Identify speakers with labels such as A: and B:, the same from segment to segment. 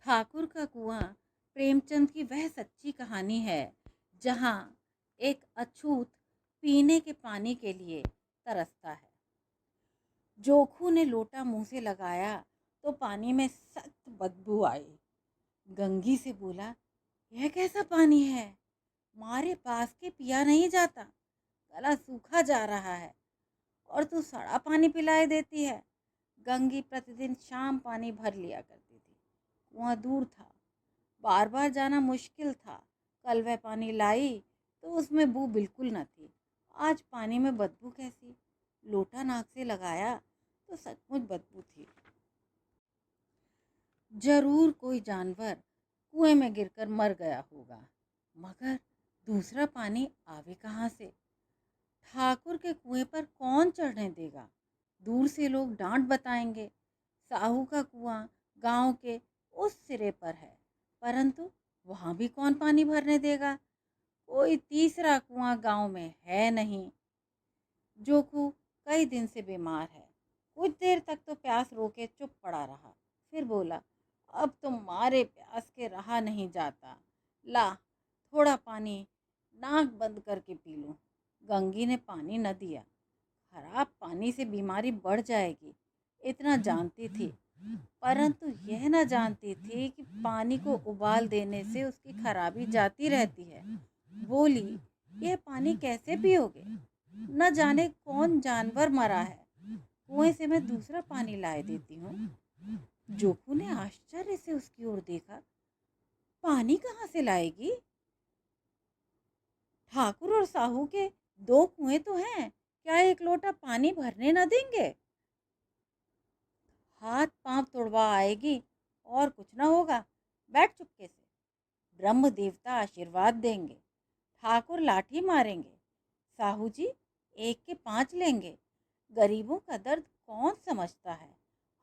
A: ठाकुर का कुआं प्रेमचंद की वह सच्ची कहानी है जहाँ एक अछूत पीने के पानी के लिए तरसता है। जोखू ने लोटा मुंह से लगाया तो पानी में सख्त बदबू आई। गंगी से बोला, यह कैसा पानी है? मारे पास के पिया नहीं जाता, गला सूखा जा रहा है और तू सड़ा पानी पिलाए देती है। गंगी प्रतिदिन शाम पानी भर लिया करती थी। कुआं दूर था, बार बार जाना मुश्किल था। कल वह पानी लाई तो उसमें बू बिल्कुल न थी। आज पानी में बदबू कैसी? लोटा नाक से लगाया तो सचमुच बदबू थी। जरूर कोई जानवर कुएं में गिरकर मर गया होगा, मगर दूसरा पानी आवे कहाँ से? ठाकुर के कुएं पर कौन चढ़ने देगा? दूर से लोग डांट बताएंगे। साहू का कुआं गांव के उस सिरे पर है, परंतु वहां भी कौन पानी भरने देगा? कोई तीसरा कुआं गांव में है नहीं। जोकू कई दिन से बीमार है। कुछ देर तक तो प्यास रोके चुप पड़ा रहा, फिर बोला, अब तो मारे प्यास के रहा नहीं जाता। ला थोड़ा पानी नाक बंद करके पी लूं। गंगी ने पानी न दिया। खराब पानी से बीमारी बढ़ जाएगी, इतना जानती थी, परंतु यह न जानती थी कि पानी को उबाल देने से उसकी खराबी जाती रहती है। बोली, यह पानी कैसे पियोगे? न जाने कौन जानवर मरा है, कुएं से मैं दूसरा पानी लाए देती हूँ। जोकू ने आश्चर्य से उसकी ओर देखा। पानी कहाँ से लाएगी? ठाकुर और साहू के दो कुएं तो हैं, क्या एक लोटा पानी भरने न देंगे? हाथ पांव तुड़वा आएगी और कुछ न होगा। बैठ चुपके से, ब्रह्म देवता आशीर्वाद देंगे। ठाकुर लाठी मारेंगे, साहू जी एक के 5 लेंगे। गरीबों का दर्द कौन समझता है?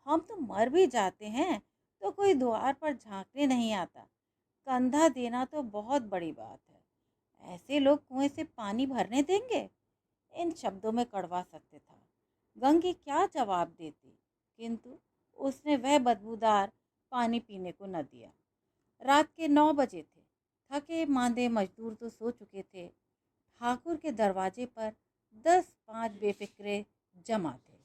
A: हम तो मर भी जाते हैं तो कोई द्वार पर झांकने नहीं आता। कंधा देना तो बहुत बड़ी बात है। ऐसे लोग कुएं से पानी भरने देंगे? इन शब्दों में कड़वा सत्य था। गंगी क्या जवाब देती, किंतु उसने वह बदबूदार पानी पीने को न दिया। रात के 9 बजे थे। थके मांदे मजदूर तो सो चुके थे। ठाकुर के दरवाजे पर 10-5 बेफिक्रे जमा थे।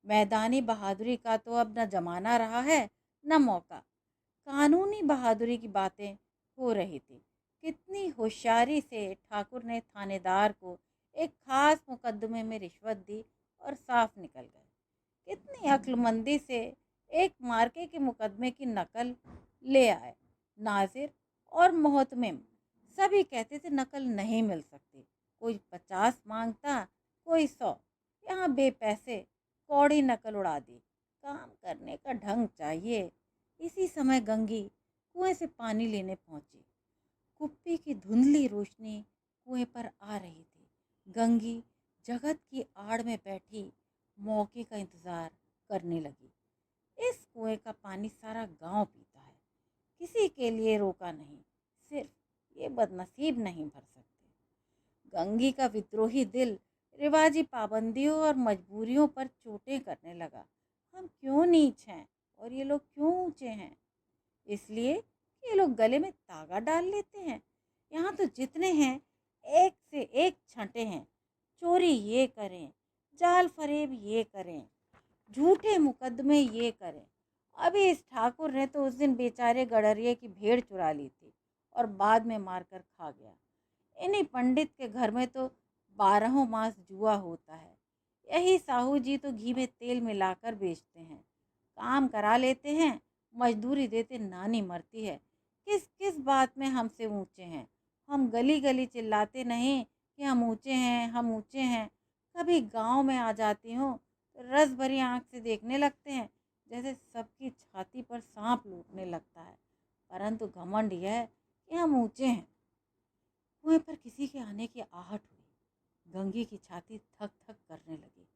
A: मैदानी बहादुरी का तो अब न जमाना रहा है न मौका। कानूनी बहादुरी की बातें हो रही थी। कितनी होशियारी से ठाकुर ने थानेदार को एक खास मुकदमे में रिश्वत दी और साफ निकल गए। कितनी अक्लमंदी से एक मार्के के मुकदमे की नकल ले आए। नाजिर और मोहतमिम सभी कहते थे नकल नहीं मिल सकती। कोई 50 मांगता, कोई 100। यहाँ बेपैसे कौड़ी नकल उड़ा दी। काम करने का ढंग चाहिए। इसी समय गंगी कुएं से पानी लेने पहुंची। कुप्पी की धुंधली रोशनी कुएं पर आ रही थी। गंगी जगत की आड़ में बैठी मौके का इंतजार करने लगी। इस कुएं का पानी सारा गांव पीता है, किसी के लिए रोका नहीं, सिर्फ ये बदनसीब नहीं भर सकते। गंगी का विद्रोही दिल रिवाजी पाबंदियों और मजबूरियों पर चोटें करने लगा। हम क्यों नीच हैं और ये लोग क्यों ऊंचे हैं? इसलिए कि ये लोग गले में तागा डाल लेते हैं। यहाँ तो जितने हैं एक से एक छंटे हैं। चोरी ये करें, जाल फरेब ये करें, झूठे मुकदमे ये करें। अभी इस ठाकुर ने तो उस दिन बेचारे गडरिये की भेड़ चुरा ली थी और बाद में मारकर खा गया। इन्हीं पंडित के घर में तो 12 मास जुआ होता है। यही साहू जी तो घी में तेल मिलाकर बेचते हैं। काम करा लेते हैं, मजदूरी देते नानी मरती है। किस किस बात में हमसे ऊंचे हैं? हम गली गली चिल्लाते नहीं कि हम ऊंचे हैं, हम ऊंचे हैं। कभी गांव में आ जाती हूँ तो रस भरी आंख से देखने लगते हैं, जैसे सबकी छाती पर सांप लूटने लगता है। परंतु घमंड यह है कि हम ऊंचे हैं। कुएं पर किसी के आने की आहट हुई। गंगी की छाती थक थक करने लगी।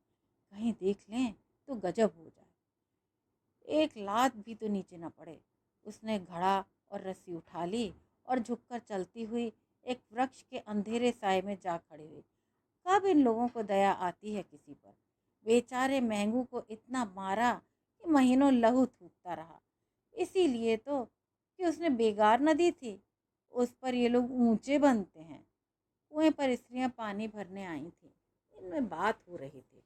A: कहीं देख लें तो गजब हो जाए। एक लात भी तो नीचे न पड़े। उसने घड़ा और रस्सी उठा ली और झुककर चलती हुई एक वृक्ष के अंधेरे साए में जा खड़ी हुई। कब इन लोगों को दया आती है किसी पर? बेचारे महंगू को इतना मारा कि महीनों लहू थूकता रहा। इसीलिए तो कि उसने बेगार नदी थी, उस पर ये लोग ऊंचे बनते हैं। कुएं पर स्त्रियां पानी भरने आई थी। इनमें बात हो रही थी।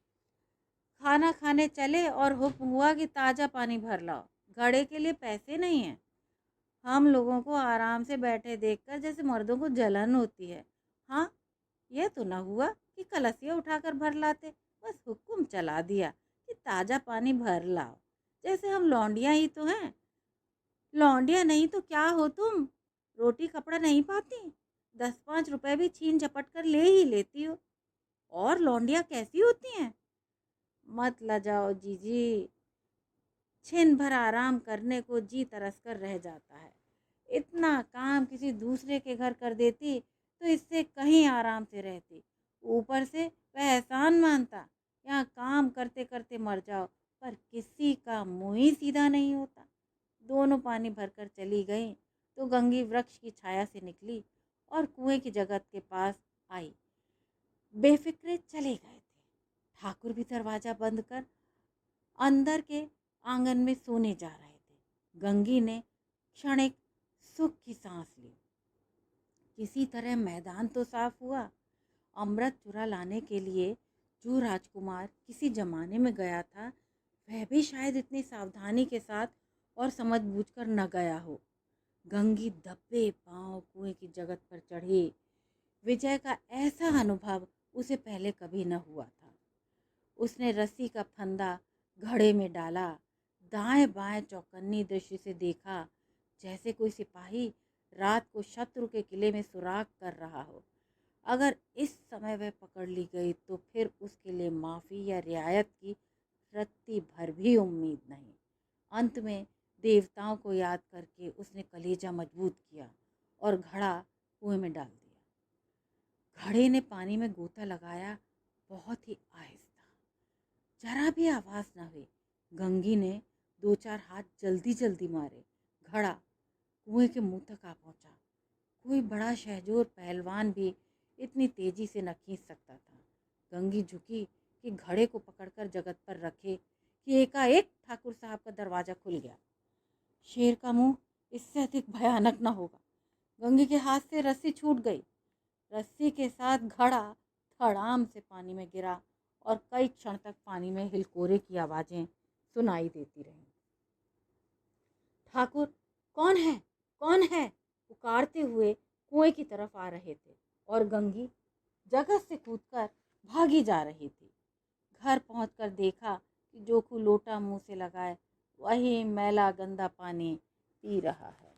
A: खाना खाने चले और हुक्म हुआ कि ताज़ा पानी भर लाओ, घड़े के लिए पैसे नहीं हैं। हम लोगों को आराम से बैठे देखकर जैसे मर्दों को जलन होती है। हाँ, यह तो न हुआ कि कलसिया उठाकर भर लाते, बस हुक्म चला दिया कि ताज़ा पानी भर लाओ। जैसे हम लौंडियां ही तो हैं। लौंडिया नहीं तो क्या हो तुम? रोटी कपड़ा नहीं पाती, 10-5 रुपए भी छीन झपट कर ले ही लेती हो। और लौंडिया कैसी होती हैं? मत लजाओ जीजी, छिन भर आराम करने को जी तरस कर रह जाता है। इतना काम किसी दूसरे के घर कर देती तो इससे कहीं आराम से रहती। ऊपर से वह एहसान मानता, यहाँ काम करते करते मर जाओ, पर किसी का मुंह ही सीधा नहीं होता। दोनों पानी भरकर चली गईं तो गंगी वृक्ष की छाया से निकली और कुएं की जगत के पास आई। बेफिक्रे चले गए थे। ठाकुर भी दरवाजा बंद कर अंदर के आंगन में सोने जा रहे थे। गंगी ने क्षणिक सुख की सांस ली। किसी तरह मैदान तो साफ हुआ। अमृत चुरा लाने के लिए जो राजकुमार किसी जमाने में गया था, वह भी शायद इतनी सावधानी के साथ और समझ बूझकर न गया हो। गंगी दबे पांव कुएं की जगत पर चढ़ी। विजय का ऐसा अनुभव उसे पहले कभी न हुआ था। उसने रस्सी का फंदा घड़े में डाला, दाएं बाएं चौकन्नी दृष्टि से देखा, जैसे कोई सिपाही रात को शत्रु के किले में सुराग कर रहा हो। अगर इस समय वह पकड़ ली गई तो फिर उसके लिए माफ़ी या रियायत की रत्ती भर भी उम्मीद नहीं। अंत में देवताओं को याद करके उसने कलेजा मजबूत किया और घड़ा कुएं में डाल दिया। घड़े ने पानी में गोता लगाया, बहुत ही आहिस्ता, जरा भी आवाज़ न हुई। गंगी ने 2-4 हाथ जल्दी जल्दी मारे। घड़ा कुएं के मुंह तक आ पहुंचा। कोई बड़ा शहजोर पहलवान भी इतनी तेजी से न खींच सकता था। गंगी झुकी कि घड़े को पकड़कर जगत पर रखे कि एकाएक ठाकुर साहब का दरवाज़ा खुल गया। शेर का मुंह इससे अधिक भयानक न होगा। गंगी के हाथ से रस्सी छूट गई। रस्सी के साथ घड़ा धड़ाम से पानी में गिरा और कई क्षण तक पानी में हिलकोरे की आवाज़ें सुनाई देती रहीं। ठाकुर, कौन है, कौन है? पुकारते हुए कुएं की तरफ आ रहे थे और गंगी जगह से कूदकर भागी जा रही थी। घर पहुंचकर देखा कि जोखू लोटा मुंह से लगाए वही मैला गंदा पानी पी रहा है।